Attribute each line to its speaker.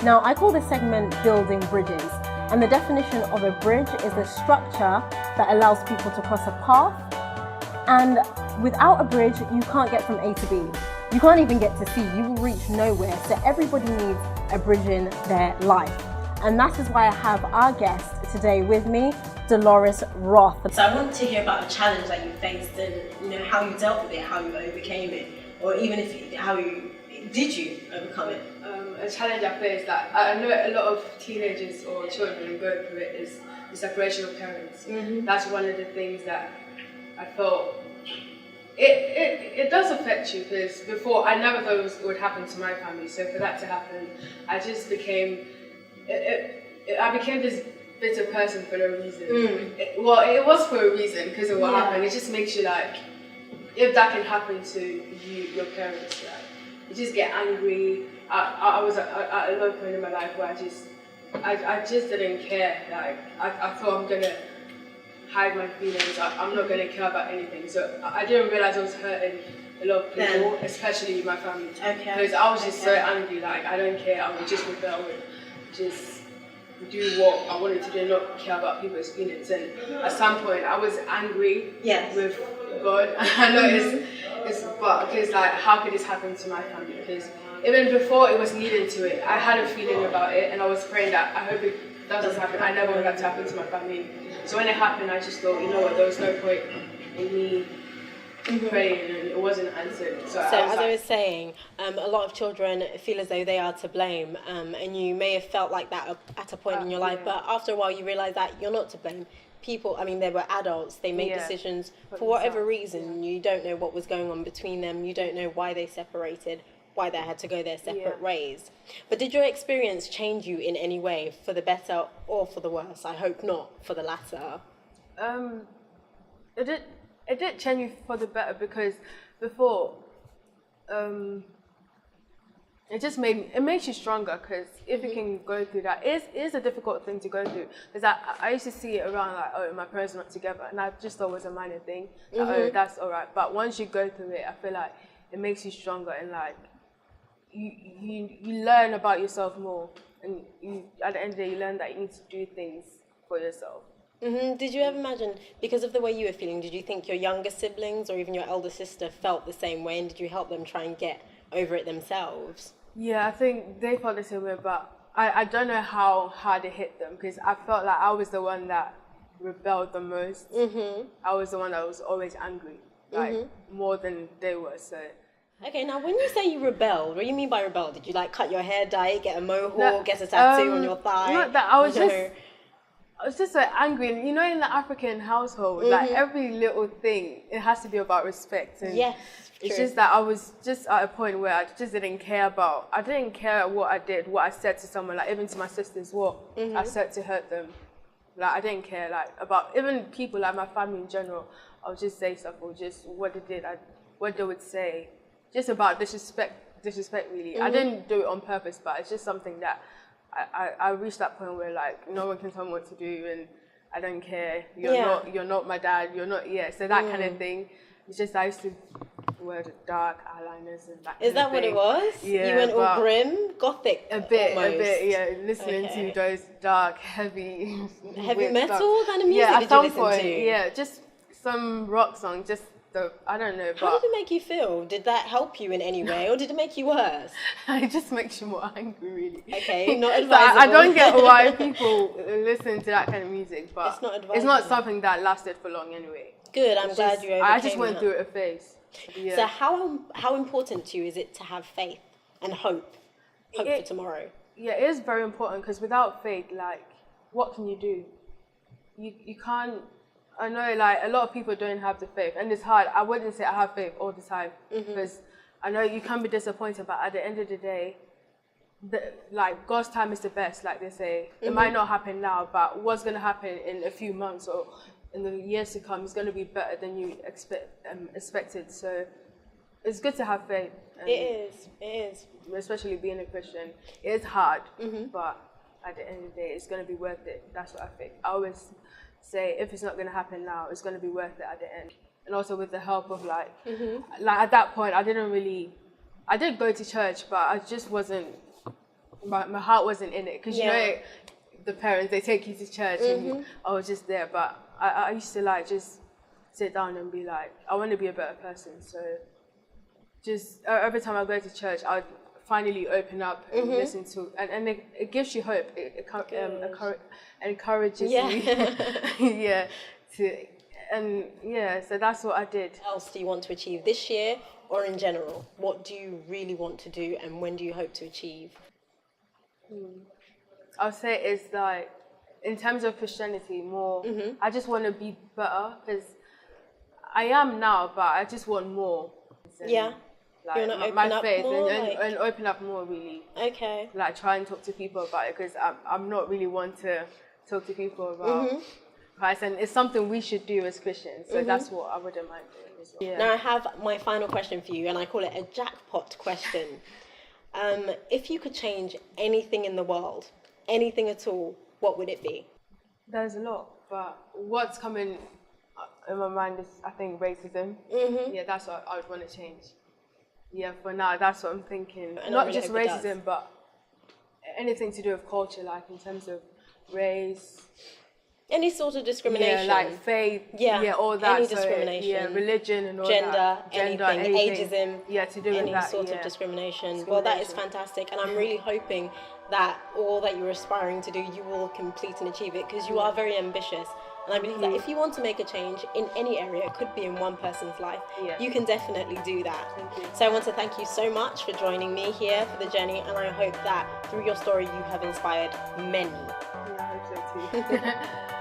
Speaker 1: Now, I call this segment Building Bridges, and the definition of a bridge is a structure that allows people to cross a path, and without a bridge, you can't get from A to B. You can't even get to C, you will reach nowhere. So everybody needs a bridge in their life. And that is why I have our guest today with me, Delores Roth. So I want to hear about a challenge that you faced and how you dealt with it, how you overcame it, or even did you overcome it?
Speaker 2: A challenge I faced that I know a lot of teenagers or children go through it is the separation of parents. Mm-hmm. That's one of the things that I felt it does affect you, because before I never thought it would happen to my family. So for that to happen, I just became this bitter person for no reason. It was for a reason because of what happened. It just makes you like, if that can happen to you, your parents, you just get angry. I was at a low point in my life where I just didn't care. Like I thought, I'm gonna hide my feelings. I'm not gonna care about anything. So I didn't realize I was hurting a lot of people, especially my family. Because I was just so angry. Like, I don't care. I would just rebel and just do what I wanted to do, not care about people's feelings. And at some point, I was angry with God. I know it's but because like, how could this happen to my family? Because even before it was leading to it, I had a feeling about it, and I was praying that I hope it doesn't happen. I never want that to happen to my family. So when it happened, I just thought, you know what, there was no point in me praying, and it wasn't answered. So
Speaker 1: as I was saying, a lot of children feel as though they are to blame, and you may have felt like that at a point in your life, but after a while you realise that you're not to blame. People, they were adults, they made decisions for whatever reason. You don't know what was going on between them, you don't know why they separated, why they had to go their separate ways. But did your experience change you in any way, for the better or for the worse? I hope not for the latter.
Speaker 2: It did change me for the better, because before, it makes you stronger, because if you can go through that, it is a difficult thing to go through. Because I used to see it around like, oh, my parents are not together, and I just thought it was a minor thing. Like, oh, that's all right. But once you go through it, I feel like it makes you stronger, and like you learn about yourself more, and at the end of the day, you learn that you need to do things for yourself.
Speaker 1: Mm-hmm. Did you ever imagine, because of the way you were feeling, did you think your younger siblings or even your elder sister felt the same way, and did you help them try and get over it themselves?
Speaker 2: Yeah, I think they felt the same way, but I don't know how hard it hit them, because I felt like I was the one that rebelled the most. Mm-hmm. I was the one that was always angry, like more than they were. So.
Speaker 1: Okay, now when you say you rebelled, what do you mean by rebel? Did you like cut your hair, dye it, get a mohawk, get a tattoo on your thigh?
Speaker 2: Not that, I was just so angry. And in the African household, like every little thing, it has to be about respect. And it's just that I was just at a point where I just didn't care what I did, what I said to someone, like even to my sisters, what I said to hurt them. Like I didn't care, like about even people, like my family in general. I would just say stuff, or just what they would say, just about disrespect really. I didn't do it on purpose, but it's just something that I reached that point where like no one can tell me what to do, and I don't care. You're not my dad. You're not. So that kind of thing. It's just I used to wear the dark eyeliners and that.
Speaker 1: Is that what it was?
Speaker 2: Yeah.
Speaker 1: You went all grim, gothic.
Speaker 2: A bit. Yeah. Listening to those dark, heavy
Speaker 1: metal
Speaker 2: stuff.
Speaker 1: kind of music.
Speaker 2: Yeah,
Speaker 1: at some point.
Speaker 2: Yeah, just some rock song. Just I don't know.
Speaker 1: How did it make you feel? Did that help you in any way, or did it make you worse?
Speaker 2: It just makes you more angry, really.
Speaker 1: Okay, not advisable.
Speaker 2: I don't get why people listen to that kind of music, but
Speaker 1: it's not advisable.
Speaker 2: It's not something that lasted for long anyway.
Speaker 1: Good, I'm glad you overcame
Speaker 2: I just went through a phase. Yeah.
Speaker 1: So how important to you is it to have faith and hope for tomorrow?
Speaker 2: Yeah, it is very important, because without faith, like, what can you do? You can't. I know, like, a lot of people don't have the faith, and it's hard. I wouldn't say I have faith all the time, because I know you can be disappointed, but at the end of the day, God's time is the best, like they say. It might not happen now, but what's going to happen in a few months or in the years to come is going to be better than you expected. So it's good to have faith.
Speaker 1: It is.
Speaker 2: Especially being a Christian. It is hard, but at the end of the day, it's going to be worth it. That's what I think. I always say, if it's not going to happen now, it's going to be worth it at the end. And also with the help of like at that point, I did go to church, but I just wasn't my heart wasn't in it, because you know, the parents, they take you to church and I was just there, but I used to like just sit down and be like, I want to be a better person. So just every time I go to church, I'd finally open up and listen to, and it gives you hope. It encourages you. So that's what I did.
Speaker 3: What else do you want to achieve this year or in general? What do you really want to do, and when do you hope to achieve?
Speaker 2: I'll say it's like, in terms of Christianity, more, I just want to be better, because I am now, but I just want more.
Speaker 3: Yeah.
Speaker 2: Like,
Speaker 3: you want to
Speaker 2: my
Speaker 3: open up
Speaker 2: faith
Speaker 3: more?
Speaker 2: and open up more, really.
Speaker 3: Okay.
Speaker 2: Like, try and talk to people about it, because I'm not really one to talk to people about Christ, and it's something we should do as Christians, so that's what I wouldn't mind doing as well. Yeah.
Speaker 3: Now I have my final question for you, and I call it a jackpot question. If you could change anything in the world, anything at all, what would it be?
Speaker 2: There's a lot, but what's coming in my mind is, I think, racism. Yeah, that's what I would want to change. Yeah, for now, that's what I'm thinking.
Speaker 3: And
Speaker 2: not
Speaker 3: really
Speaker 2: just
Speaker 3: hope it
Speaker 2: racism,
Speaker 3: does.
Speaker 2: but anything to do with culture, like in terms of race.
Speaker 3: Any sort of discrimination.
Speaker 2: Yeah, like faith.
Speaker 3: Yeah,
Speaker 2: all that.
Speaker 3: any
Speaker 2: So,
Speaker 3: discrimination.
Speaker 2: yeah, religion and all
Speaker 3: Gender,
Speaker 2: that.
Speaker 3: anything, ageism,
Speaker 2: Yeah, to do with
Speaker 3: any
Speaker 2: that.
Speaker 3: sort of discrimination. Well, that is fantastic, and I'm really hoping that all that you're aspiring to do, you will complete and achieve it, because you are very ambitious. And I believe that if you want to make a change in any area, it could be in one person's life, you can definitely do that. So I want to thank you so much for joining me here for the journey, and I hope that through your story you have inspired many.
Speaker 2: Yeah, I hope so too.